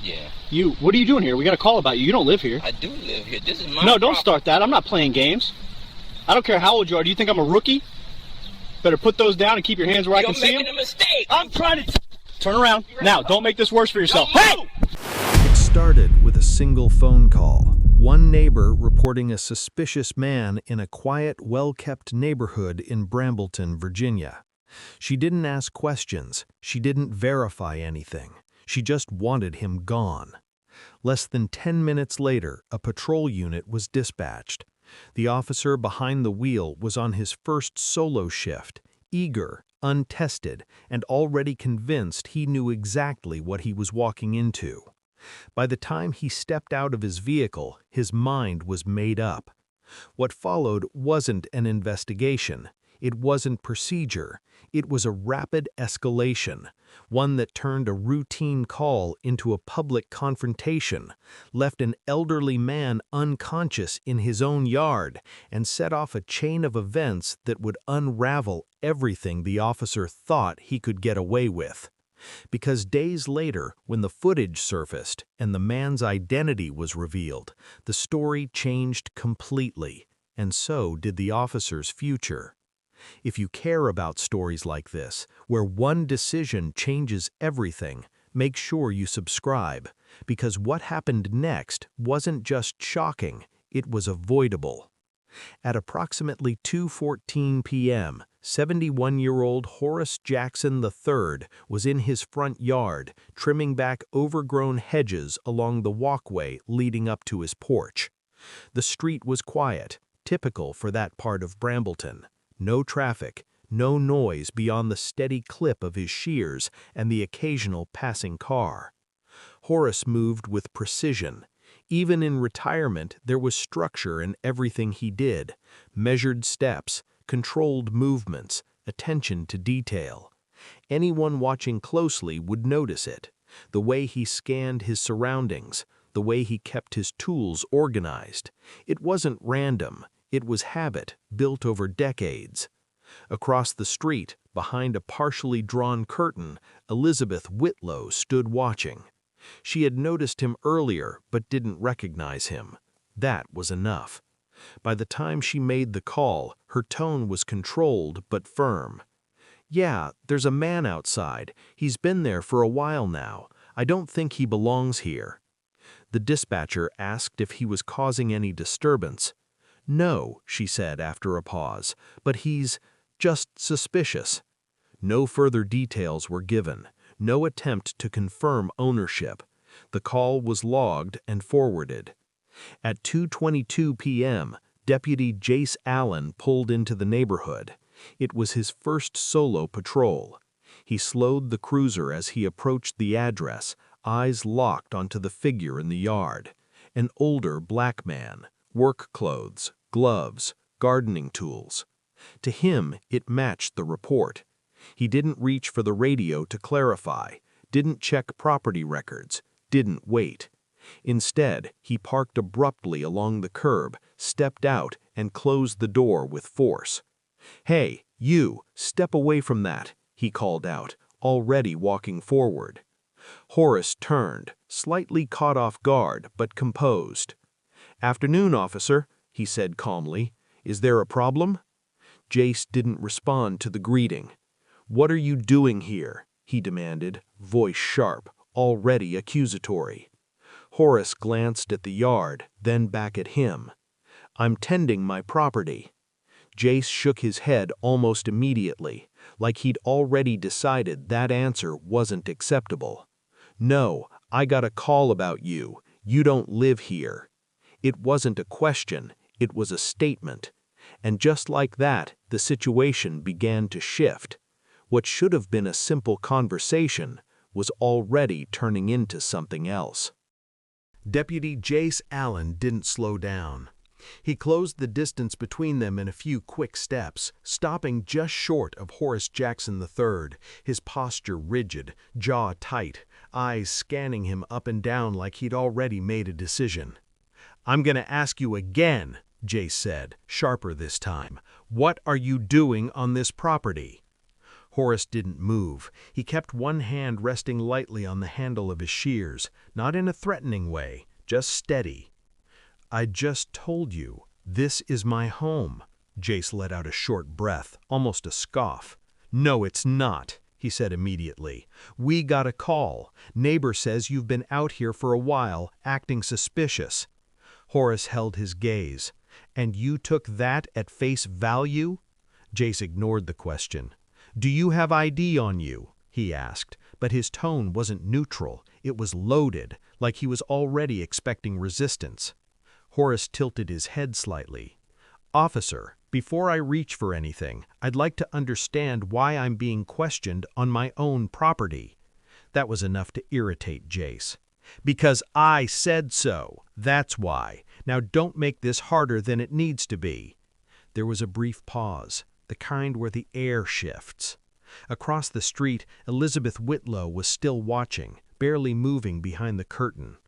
Yeah, What are you doing here? We got a call about you. You don't live here. I do live here. This is my No, don't property. start that. I'm not playing games. I don't care how old you are. Do you think I'm a rookie? Better put those down and keep your hands where I You're can see them. making a mistake. I'm trying to... Turn around. Now, don't make this worse for yourself. Don't Hey! move. It started with a single phone call. One neighbor reporting a suspicious man in a quiet, well-kept neighborhood in Brambleton, Virginia. She didn't ask questions. She didn't verify anything. She just wanted him gone. Less than 10 minutes later, a patrol unit was dispatched. The officer behind the wheel was on his first solo shift, eager, untested, and already convinced he knew exactly what he was walking into. By the time he stepped out of his vehicle, his mind was made up. What followed wasn't an investigation. It wasn't procedure. It was a rapid escalation, one that turned a routine call into a public confrontation, left an elderly man unconscious in his own yard, and set off a chain of events that would unravel everything the officer thought he could get away with. Because days later, when the footage surfaced and the man's identity was revealed, the story changed completely, and so did the officer's future. If you care about stories like this, where one decision changes everything, make sure you subscribe, because what happened next wasn't just shocking, it was avoidable. At approximately 2:14 p.m., 71-year-old Horace Jackson III was in his front yard, trimming back overgrown hedges along the walkway leading up to his porch. The street was quiet, typical for that part of Brambleton. No traffic, no noise beyond the steady clip of his shears and the occasional passing car. Horace moved with precision. Even in retirement, there was structure in everything he did: measured steps, controlled movements, attention to detail. Anyone watching closely would notice it: the way he scanned his surroundings, the way he kept his tools organized. It wasn't random. It was habit, built over decades. Across the street, behind a partially drawn curtain, Elizabeth Whitlow stood watching. She had noticed him earlier but didn't recognize him. That was enough. By the time she made the call, her tone was controlled but firm. "Yeah, there's a man outside. He's been there for a while now. I don't think he belongs here." The dispatcher asked if he was causing any disturbance. "No," she said after a pause, "but he's just suspicious." No further details were given, no attempt to confirm ownership. The call was logged and forwarded. At 2:22 p.m., Deputy Jace Allen pulled into the neighborhood. It was his first solo patrol. He slowed the cruiser as he approached the address, eyes locked onto the figure in the yard. An older black man, work clothes, gloves, gardening tools. To him, it matched the report. He didn't reach for the radio to clarify, didn't check property records, didn't wait. Instead, he parked abruptly along the curb, stepped out, and closed the door with force. "Hey, you, step away from that," he called out, already walking forward. Horace turned, slightly caught off guard, but composed. "Afternoon, officer," he said calmly. "Is there a problem?" Jace didn't respond to the greeting. "What are you doing here?" he demanded, voice sharp, already accusatory. Horace glanced at the yard, then back at him. "I'm tending my property." Jace shook his head almost immediately, like he'd already decided that answer wasn't acceptable. "No, I got a call about you. You don't live here." It wasn't a question, it was a statement. And just like that, the situation began to shift. What should have been a simple conversation was already turning into something else. Deputy Jace Allen didn't slow down. He closed the distance between them in a few quick steps, stopping just short of Horace Jackson III, his posture rigid, jaw tight, eyes scanning him up and down like he'd already made a decision. "I'm going to ask you again," Jace said, sharper this time. "What are you doing on this property?" Horace didn't move. He kept one hand resting lightly on the handle of his shears, not in a threatening way, just steady. "I just told you, this is my home." Jace let out a short breath, almost a scoff. "No, it's not," he said immediately. "We got a call. Neighbor says you've been out here for a while, acting suspicious." Horace held his gaze. "And you took that at face value?" Jace ignored the question. "Do you have ID on you?" he asked, but his tone wasn't neutral. It was loaded, like he was already expecting resistance. Horace tilted his head slightly. "Officer, before I reach for anything, I'd like to understand why I'm being questioned on my own property." That was enough to irritate Jace. "Because I said so. That's why. Now don't make this harder than it needs to be." There was a brief pause, the kind where the air shifts. Across the street, Elizabeth Whitlow was still watching, barely moving behind the curtain.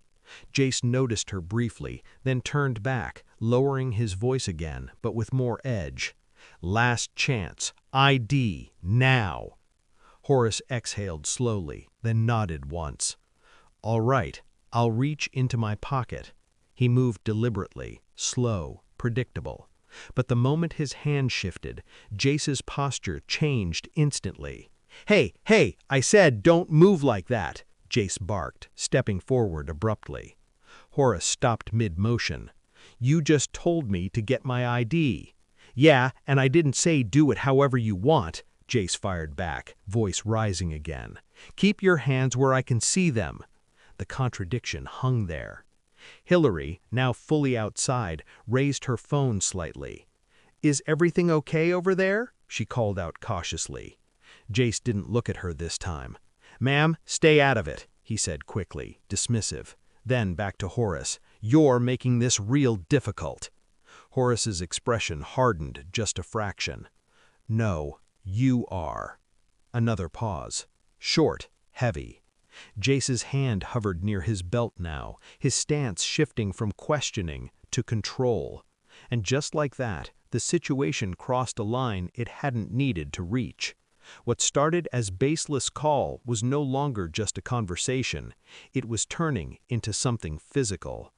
Jace noticed her briefly, then turned back, lowering his voice again, but with more edge. "Last chance. ID. Now." Horace exhaled slowly, then nodded once. "All right, I'll reach into my pocket." He moved deliberately, slow, predictable. But the moment his hand shifted, Jace's posture changed instantly. "Hey, hey, I said don't move like that," Jace barked, stepping forward abruptly. Horace stopped mid-motion. "You just told me to get my ID." "Yeah, and I didn't say do it however you want," Jace fired back, voice rising again. "Keep your hands where I can see them." The contradiction hung there. Hillary, now fully outside, raised her phone slightly. "Is everything okay over there?" she called out cautiously. Jace didn't look at her this time. "Ma'am, stay out of it," he said quickly, dismissive. Then back to Horace. "You're making this real difficult." Horace's expression hardened just a fraction. "No, you are." Another pause. Short, heavy. Jace's hand hovered near his belt now, his stance shifting from questioning to control. And just like that, the situation crossed a line it hadn't needed to reach. What started as baseless call was no longer just a conversation. It was turning into something physical.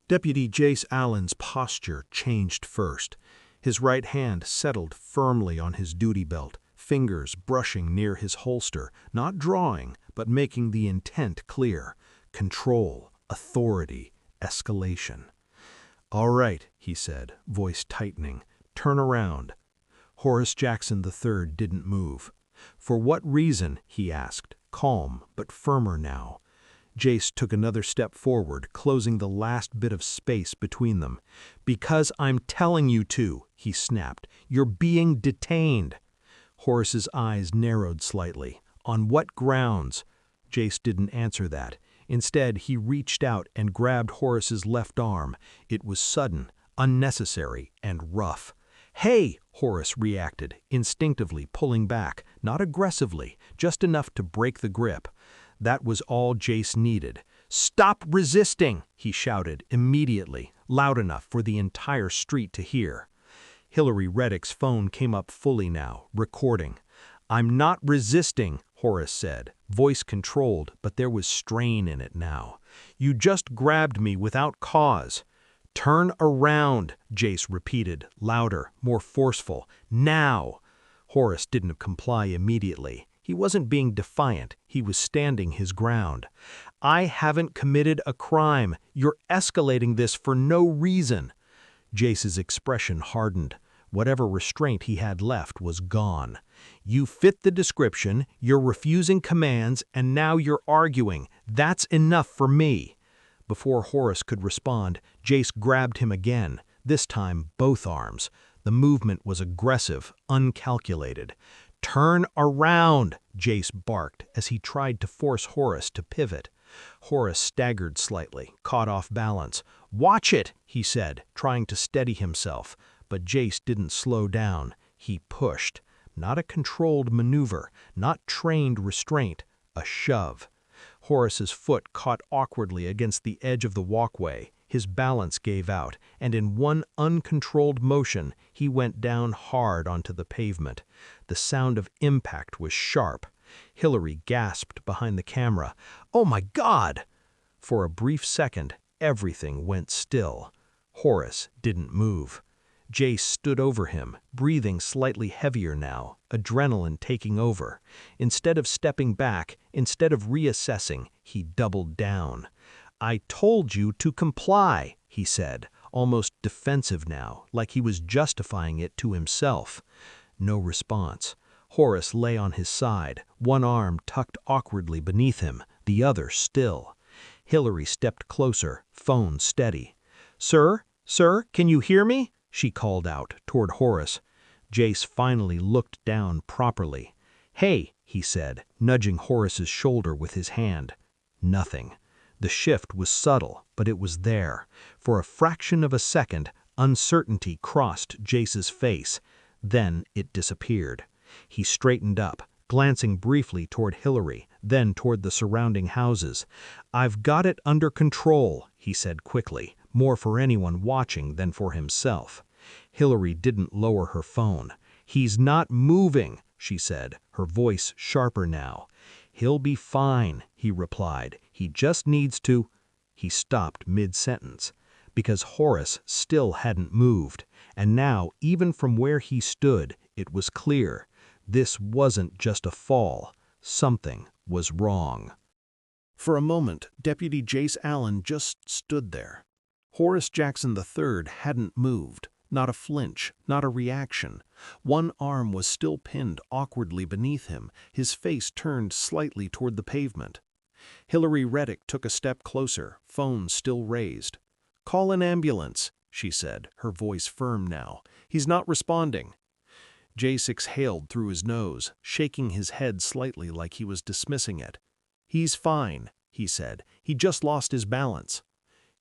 Deputy Jace Allen's posture changed first. His right hand settled firmly on his duty belt, fingers brushing near his holster, not drawing, but making the intent clear. Control, authority, escalation. "All right," he said, voice tightening. "Turn around." Horace Jackson III didn't move. "For what reason?" he asked, calm but firmer now. Jace took another step forward, closing the last bit of space between them. "Because I'm telling you to," he snapped. "You're being detained." Horace's eyes narrowed slightly. "On what grounds?" Jace didn't answer that. Instead, he reached out and grabbed Horace's left arm. It was sudden, unnecessary, and rough. "Hey!" Horace reacted, instinctively pulling back, not aggressively, just enough to break the grip. That was all Jace needed. "Stop resisting!" he shouted immediately, loud enough for the entire street to hear. Hillary Reddick's phone came up fully now, recording. "I'm not resisting," Horace said, voice controlled, but there was strain in it now. "You just grabbed me without cause." "Turn around," Jace repeated, louder, more forceful. "Now!" Horace didn't comply immediately. He wasn't being defiant, he was standing his ground. "I haven't committed a crime. You're escalating this for no reason." Jace's expression hardened. Whatever restraint he had left was gone. "You fit the description, you're refusing commands, and now you're arguing. That's enough for me." Before Horace could respond, Jace grabbed him again, this time both arms. The movement was aggressive, uncalculated. "Turn around," Jace barked as he tried to force Horace to pivot. Horace staggered slightly, caught off balance. "Watch it," he said, trying to steady himself. But Jace didn't slow down. He pushed. Not a controlled maneuver, not trained restraint, a shove. Horace's foot caught awkwardly against the edge of the walkway. His balance gave out, and in one uncontrolled motion, he went down hard onto the pavement. The sound of impact was sharp. Hillary gasped behind the camera. "Oh my God!" For a brief second, everything went still. Horace didn't move. Jace stood over him, breathing slightly heavier now, adrenaline taking over. Instead of stepping back, instead of reassessing, he doubled down. "I told you to comply," he said, almost defensive now, like he was justifying it to himself. No response. Horace lay on his side, one arm tucked awkwardly beneath him, the other still. Hillary stepped closer, phone steady. "Sir? Sir, can you hear me?" she called out toward Horace. Jace finally looked down properly. "Hey," he said, nudging Horace's shoulder with his hand. Nothing. The shift was subtle, but it was there. For a fraction of a second, uncertainty crossed Jace's face. Then it disappeared. He straightened up, glancing briefly toward Hillary, then toward the surrounding houses. "I've got it under control," he said quickly, more for anyone watching than for himself. Hillary didn't lower her phone. "He's not moving," she said, her voice sharper now. "He'll be fine," he replied. "He just needs to—" He stopped mid-sentence, because Horace still hadn't moved, and now, even from where he stood, it was clear. This wasn't just a fall. Something was wrong. For a moment, Deputy Jace Allen just stood there. Horace Jackson III hadn't moved. Not a flinch, not a reaction. One arm was still pinned awkwardly beneath him, his face turned slightly toward the pavement. Hillary Reddick took a step closer, phone still raised. "Call an ambulance," she said, her voice firm now. "He's not responding." Jace exhaled through his nose, shaking his head slightly like he was dismissing it. "He's fine," he said. "He just lost his balance."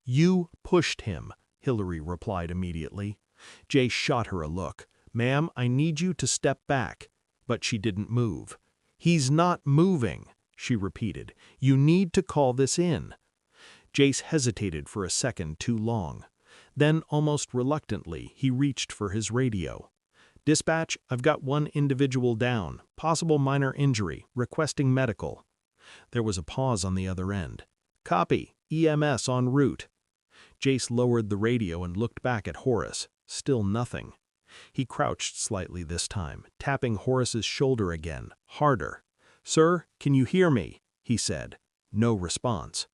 "You pushed him," Hillary replied immediately. Jace shot her a look. "Ma'am, I need you to step back." But she didn't move. "He's not moving," she repeated. "You need to call this in." Jace hesitated for a second too long. Then, almost reluctantly, he reached for his radio. "Dispatch, I've got one individual down. Possible minor injury. Requesting medical." There was a pause on the other end. "Copy. EMS en route." Jace lowered the radio and looked back at Horace. Still nothing. He crouched slightly this time, tapping Horace's shoulder again, harder. "Sir, can you hear me?" he said. No response.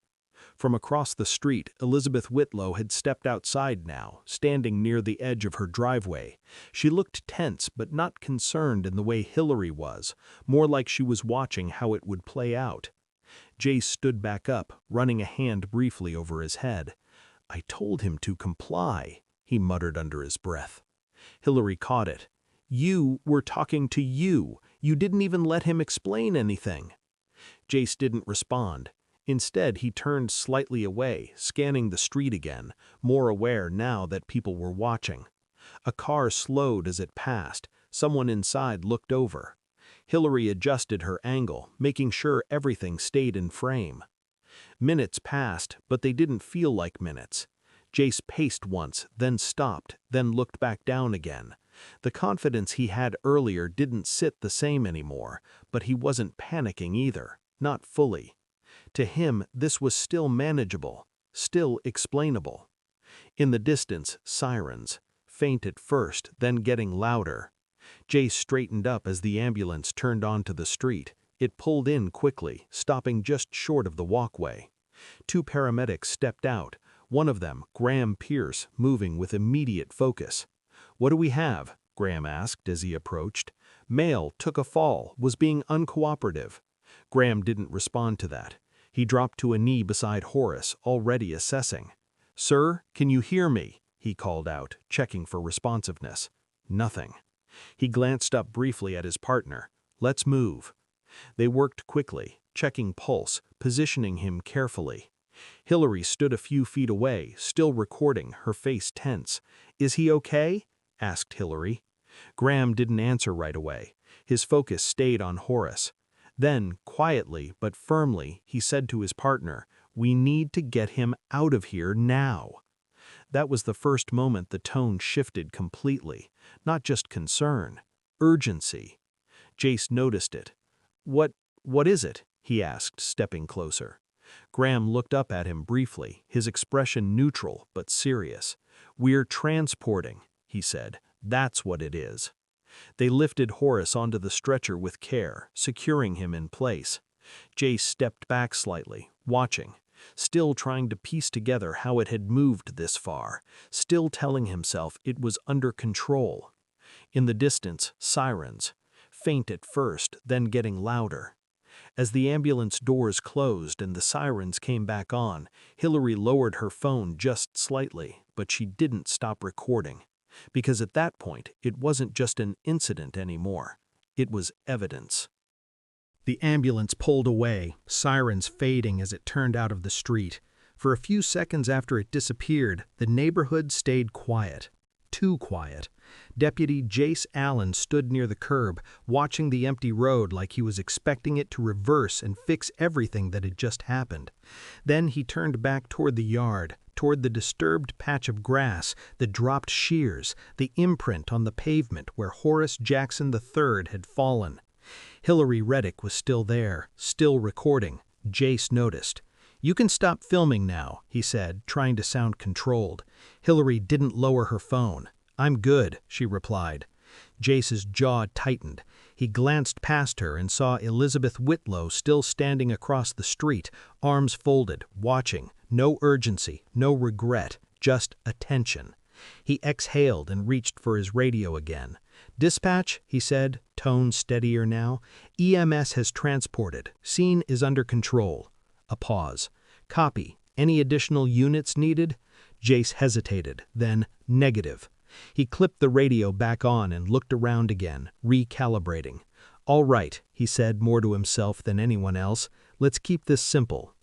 From across the street, Elizabeth Whitlow had stepped outside now, standing near the edge of her driveway. She looked tense but not concerned in the way Hillary was, more like she was watching how it would play out. Jace stood back up, running a hand briefly over his head. "I told him to comply," he muttered under his breath. Hillary caught it. "You were talking to you. You didn't even let him explain anything." Jace didn't respond. Instead, he turned slightly away, scanning the street again, more aware now that people were watching. A car slowed as it passed. Someone inside looked over. Hillary adjusted her angle, making sure everything stayed in frame. Minutes passed, but they didn't feel like minutes. Jace paced once, then stopped, then looked back down again. The confidence he had earlier didn't sit the same anymore, but he wasn't panicking either, not fully. To him, this was still manageable, still explainable. In the distance, sirens, faint at first, then getting louder. Jace straightened up as the ambulance turned onto the street. It pulled in quickly, stopping just short of the walkway. Two paramedics stepped out, one of them, Graham Pierce, moving with immediate focus. "What do we have?" Graham asked as he approached. "Male took a fall, was being uncooperative." Graham didn't respond to that. He dropped to a knee beside Horace, already assessing. "Sir, can you hear me?" he called out, checking for responsiveness. Nothing. He glanced up briefly at his partner. "Let's move." They worked quickly, checking pulse, positioning him carefully. Hillary stood a few feet away, still recording, her face tense. "Is he okay?" asked Hillary. Graham didn't answer right away. His focus stayed on Horace. Then, quietly but firmly, he said to his partner, "We need to get him out of here now." That was the first moment the tone shifted completely. Not just concern, urgency. Jace noticed it. What is it?" he asked, stepping closer. Graham looked up at him briefly, his expression neutral but serious. "We're transporting," he said. "That's what it is." They lifted Horace onto the stretcher with care, securing him in place. Jace stepped back slightly, watching, still trying to piece together how it had moved this far, still telling himself it was under control. In the distance, sirens, faint at first, then getting louder. As the ambulance doors closed and the sirens came back on, Hillary lowered her phone just slightly, but she didn't stop recording. Because at that point, it wasn't just an incident anymore. It was evidence. The ambulance pulled away, sirens fading as it turned out of the street. For a few seconds after it disappeared, the neighborhood stayed quiet. Too quiet. Deputy Jace Allen stood near the curb, watching the empty road like he was expecting it to reverse and fix everything that had just happened. Then he turned back toward the yard, toward the disturbed patch of grass, the dropped shears, the imprint on the pavement where Horace Jackson III had fallen. Hillary Reddick was still there, still recording. Jace noticed. "You can stop filming now," he said, trying to sound controlled. Hillary didn't lower her phone. "I'm good," she replied. Jace's jaw tightened. He glanced past her and saw Elizabeth Whitlow still standing across the street, arms folded, watching. No urgency, no regret, just attention. He exhaled and reached for his radio again. "Dispatch," he said, tone steadier now. "EMS has transported. Scene is under control." A pause. "Copy. Any additional units needed?" Jace hesitated, then negative. He clipped the radio back on and looked around again, recalibrating. "All right," he said more to himself than anyone else. "Let's keep this simple."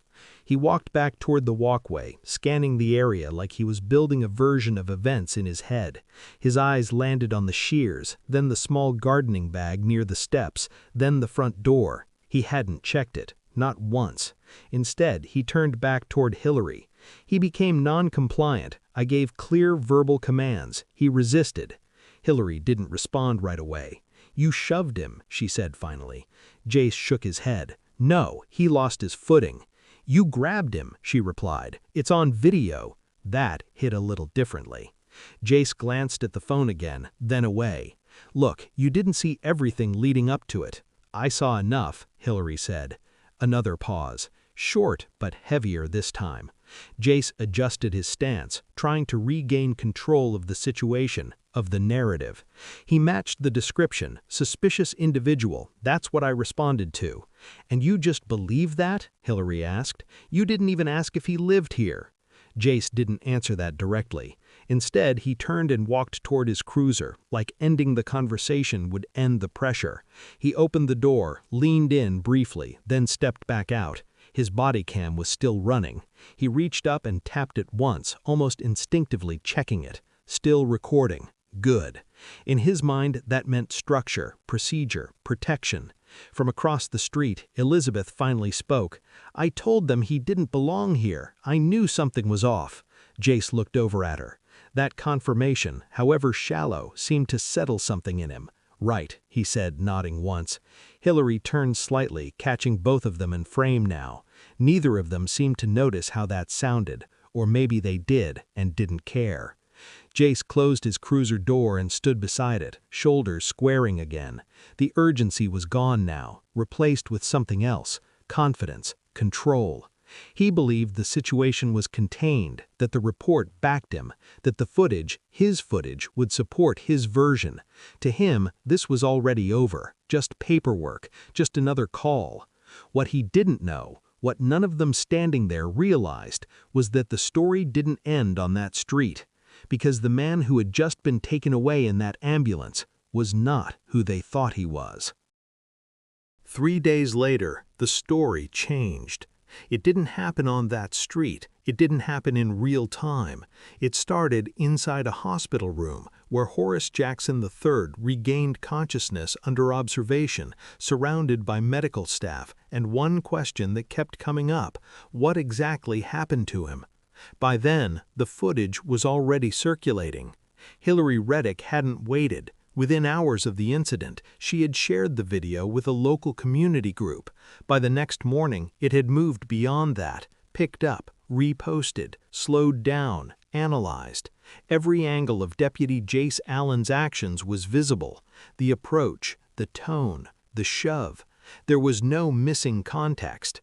He walked back toward the walkway, scanning the area like he was building a version of events in his head. His eyes landed on the shears, then the small gardening bag near the steps, then the front door. He hadn't checked it, not once. Instead, he turned back toward Hillary. He became non-compliant. I gave clear verbal commands. He resisted. Hillary didn't respond right away. "You shoved him," she said finally. Jace shook his head. "No, he lost his footing." "You grabbed him," she replied. "It's on video." That hit a little differently. Jace glanced at the phone again, then away. "Look, you didn't see everything leading up to it." "I saw enough," Hillary said. Another pause. Short, but heavier this time. Jace adjusted his stance, trying to regain control of the situation, of the narrative. He matched the description, suspicious individual, that's what I responded to. "And you just believe that?" Hillary asked. "You didn't even ask if he lived here." Jace didn't answer that directly. Instead, he turned and walked toward his cruiser, like ending the conversation would end the pressure. He opened the door, leaned in briefly, then stepped back out. His body cam was still running. He reached up and tapped it once, almost instinctively checking it. Still recording. Good. In his mind, that meant structure, procedure, protection. From across the street, Elizabeth finally spoke. "I told them he didn't belong here. I knew something was off." Jace looked over at her. That confirmation, however shallow, seemed to settle something in him. "Right," he said, nodding once. Hillary turned slightly, catching both of them in frame now. Neither of them seemed to notice how that sounded, or maybe they did and didn't care. Jace closed his cruiser door and stood beside it, shoulders squaring again. The urgency was gone now, replaced with something else: confidence, control. He believed the situation was contained, that the report backed him, that the footage, his footage, would support his version. To him, this was already over, just paperwork, just another call. What he didn't know, what none of them standing there realized, was that the story didn't end on that street. Because the man who had just been taken away in that ambulance was not who they thought he was. 3 days later, the story changed. It didn't happen on that street. It didn't happen in real time. It started inside a hospital room where Horace Jackson III regained consciousness under observation, surrounded by medical staff, and one question that kept coming up: what exactly happened to him? By then, the footage was already circulating. Hillary Reddick hadn't waited. Within hours of the incident, she had shared the video with a local community group. By the next morning, it had moved beyond that, picked up, reposted, slowed down, analyzed. Every angle of Deputy Jace Allen's actions was visible. The approach, the tone, the shove. There was no missing context.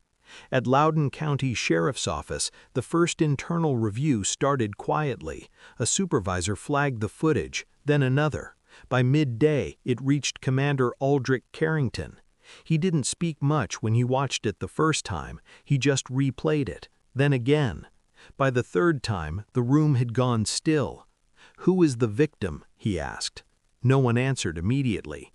At Loudoun County Sheriff's Office, the first internal review started quietly. A supervisor flagged the footage, then another. By midday, it reached Commander Aldrich Carrington. He didn't speak much when he watched it the first time, he just replayed it, then again. By the third time, the room had gone still. "Who is the victim?" he asked. No one answered immediately.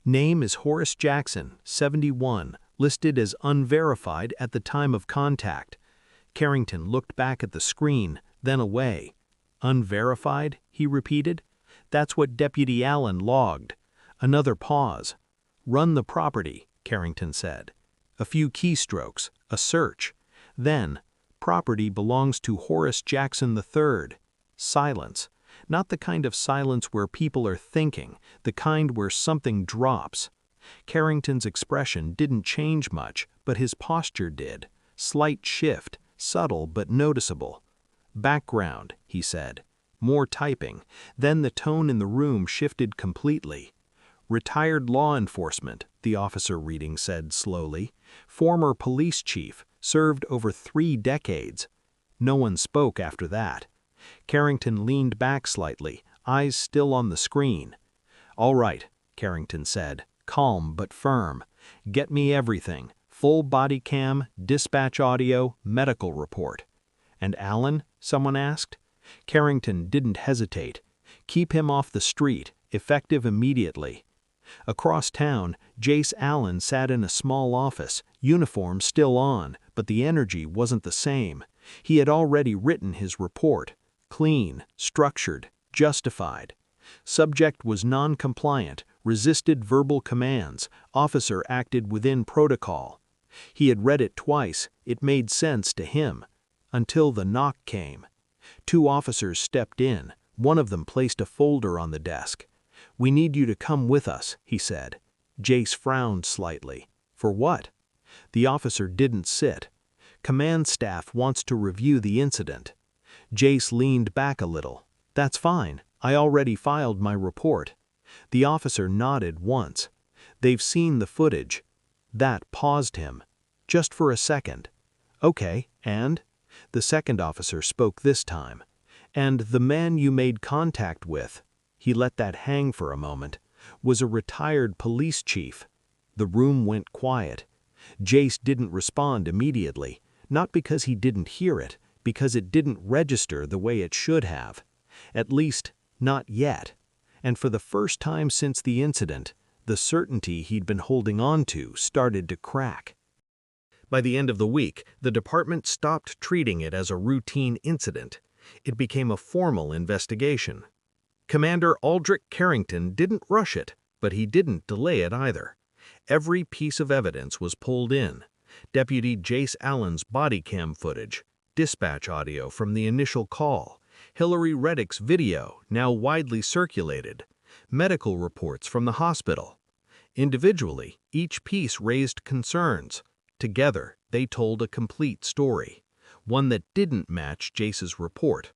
"Name is Horace Jackson, 71, listed as unverified at the time of contact." Carrington looked back at the screen, then away. "Unverified?" he repeated. "That's what Deputy Allen logged." Another pause. "Run the property," Carrington said. A few keystrokes, a search. Then, "Property belongs to Horace Jackson III." Silence. Not the kind of silence where people are thinking, the kind where something drops. Carrington's expression didn't change much, but his posture did. Slight shift, subtle but noticeable. "Background," he said. More typing. Then the tone in the room shifted completely. "Retired law enforcement," the officer reading said slowly. "Former police chief, served over 3 decades." No one spoke after that. Carrington leaned back slightly, eyes still on the screen. "All right," Carrington said, calm but firm. "Get me everything. Full body cam, dispatch audio, medical report." "And Allen?" someone asked. Carrington didn't hesitate. "Keep him off the street, effective immediately." Across town, Jace Allen sat in a small office, uniform still on, but the energy wasn't the same. He had already written his report. Clean, structured, justified. Subject was non-compliant, resisted verbal commands, officer acted within protocol. He had read it twice, it made sense to him. Until the knock came. 2 officers stepped in, one of them placed a folder on the desk. "We need you to come with us," he said. Jace frowned slightly. "For what?" The officer didn't sit. "Command staff wants to review the incident." Jace leaned back a little. "That's fine, I already filed my report." The officer nodded once. "They've seen the footage." That paused him. Just for a second. "Okay, and?" The second officer spoke this time. "And the man you made contact with," he let that hang for a moment, "was a retired police chief." The room went quiet. Jace didn't respond immediately, not because he didn't hear it, because it didn't register the way it should have. At least, not yet. And for the first time since the incident, the certainty he'd been holding on to started to crack. By the end of the week, the department stopped treating it as a routine incident. It became a formal investigation. Commander Aldrich Carrington didn't rush it, but he didn't delay it either. Every piece of evidence was pulled in. Deputy Jace Allen's body cam footage, dispatch audio from the initial call, Hillary Reddick's video, now widely circulated, medical reports from the hospital. Individually, each piece raised concerns. Together, they told a complete story, one that didn't match Jace's report.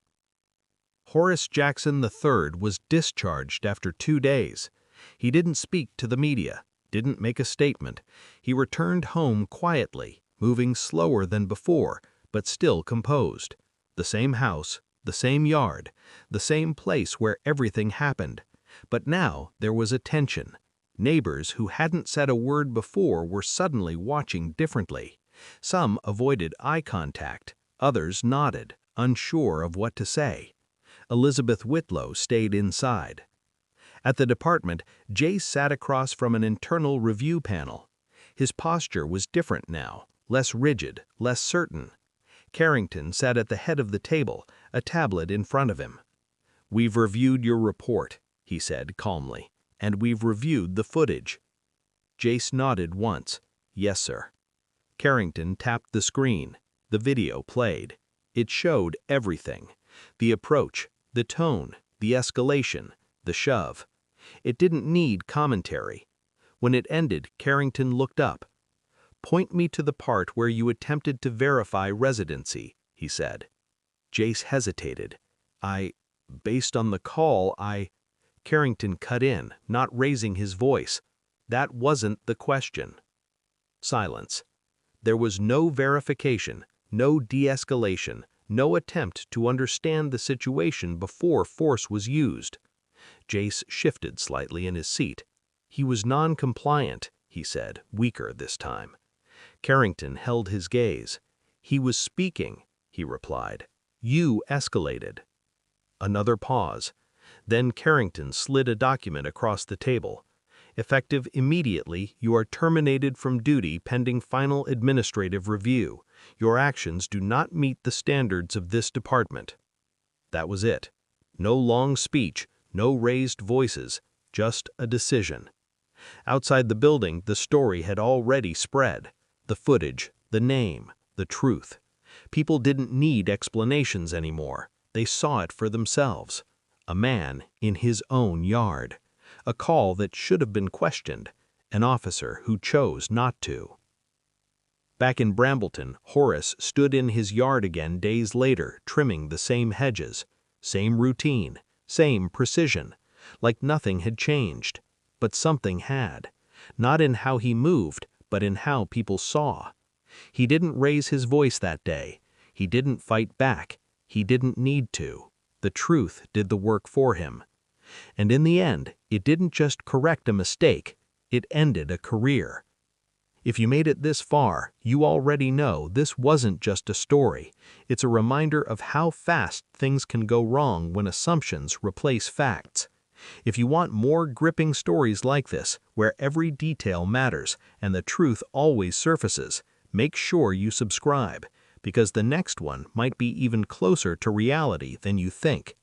Horace Jackson III was discharged after 2 days. He didn't speak to the media, didn't make a statement. He returned home quietly, moving slower than before, but still composed. The same house, the same yard, the same place where everything happened. But now there was a tension. Neighbors who hadn't said a word before were suddenly watching differently. Some avoided eye contact, others nodded, unsure of what to say. Elizabeth Whitlow stayed inside. At the department, Jace sat across from an internal review panel. His posture was different now, less rigid, less certain. Carrington sat at the head of the table, a tablet in front of him. "We've reviewed your report," he said calmly, "and we've reviewed the footage." Jace nodded once. "Yes, sir." Carrington tapped the screen. The video played. It showed everything. The approach, the tone, the escalation, the shove. It didn't need commentary. When it ended, Carrington looked up. "Point me to the part where you attempted to verify residency," he said. Jace hesitated. Based on the call, Carrington cut in, not raising his voice. That wasn't the question. Silence. There was no verification, no de-escalation, no attempt to understand the situation before force was used. Jace shifted slightly in his seat. He was non-compliant, he said, weaker this time. Carrington held his gaze. "He was speaking," he replied. "You escalated." Another pause. Then Carrington slid a document across the table. "Effective immediately, you are terminated from duty pending final administrative review. Your actions do not meet the standards of this department." That was it. No long speech, no raised voices, just a decision. Outside the building, the story had already spread. The footage, the name, the truth. People didn't need explanations anymore. They saw it for themselves. A man in his own yard. A call that should have been questioned. An officer who chose not to. Back in Brambleton, Horace stood in his yard again days later, trimming the same hedges. Same routine, same precision. Like nothing had changed. But something had. Not in how he moved, but in how people saw. He didn't raise his voice that day. He didn't fight back. He didn't need to. The truth did the work for him. And in the end, it didn't just correct a mistake, it ended a career. If you made it this far, you already know this wasn't just a story. It's a reminder of how fast things can go wrong when assumptions replace facts. If you want more gripping stories like this, where every detail matters and the truth always surfaces, make sure you subscribe, because the next one might be even closer to reality than you think.